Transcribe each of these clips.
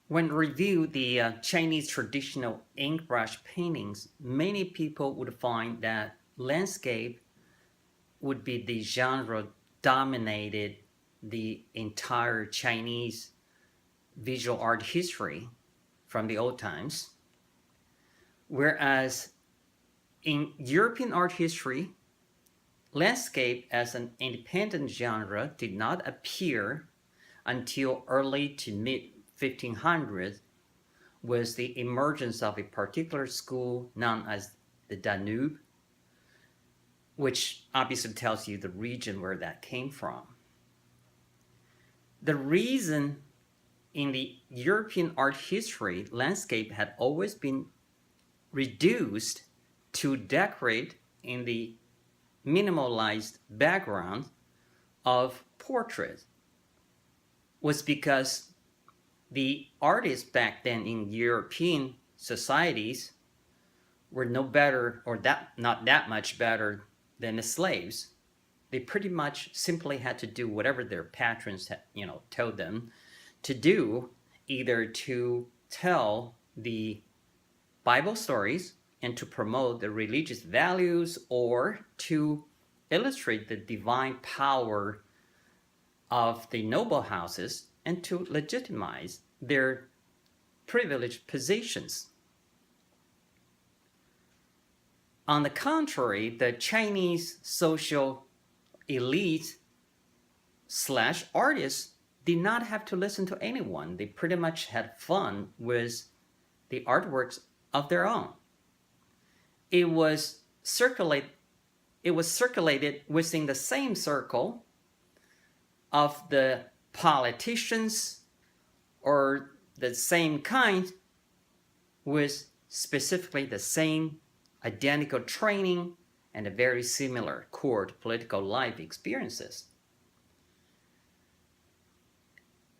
When review the Chinese traditional ink brush paintings, many people would find that landscape would be the genre dominated the entire Chinese visual art history from the old times. Whereas in European art history, landscape as an independent genre did not appear until early to mid 1500s with the emergence of a particular school known as the Danube, which obviously tells you the region where that came from. The reason in the European art history, landscape had always been reduced to decorate in the minimalized background of portraits was because the artists back then in European societies were no better or that not that much better than the slaves. They pretty much simply had to do whatever their patrons had, told them to do, either to tell the Bible stories and to promote the religious values or to illustrate the divine power of the noble houses and to legitimize their privileged positions. On the contrary, the Chinese social elite slash artists did not have to listen to anyone. They pretty much had fun with the artworks of their own. It was circulated within the same circle of the politicians or the same kind with specifically the same identical training and a very similar court political life experiences.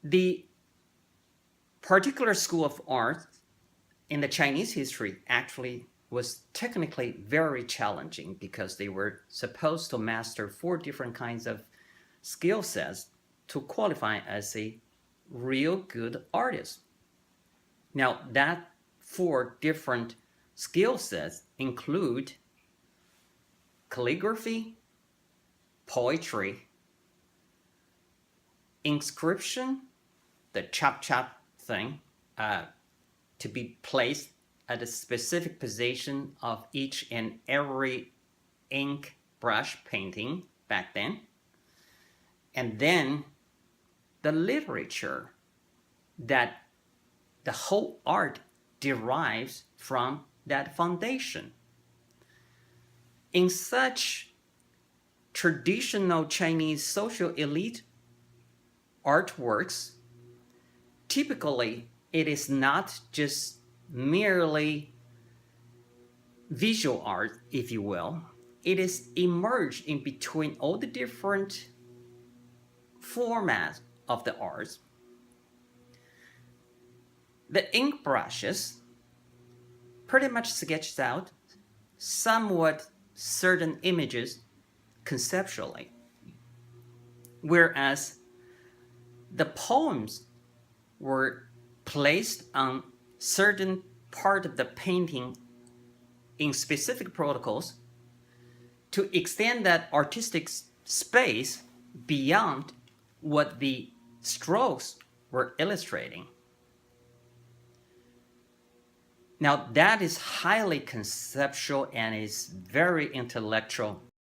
The particular school of art in the Chinese history actually was technically very challenging because they were supposed to master 4 different kinds of skill sets to qualify as a real good artist. Now, that 4 different skill sets include calligraphy, poetry, inscription, the chop chop thing, to be placed at a specific position of each and every ink brush painting back then. And then the literature that the whole art derives from that foundation. In such traditional Chinese social elite artworks, typically it is not just merely visual art, if you will. It is emerged in between all the different formats of the arts. The ink brushes pretty much sketched out somewhat certain images conceptually, whereas the poems were placed on certain part of the painting in specific protocols to extend that artistic space beyond what the strokes were illustrating. Now, that is highly conceptual and is very intellectual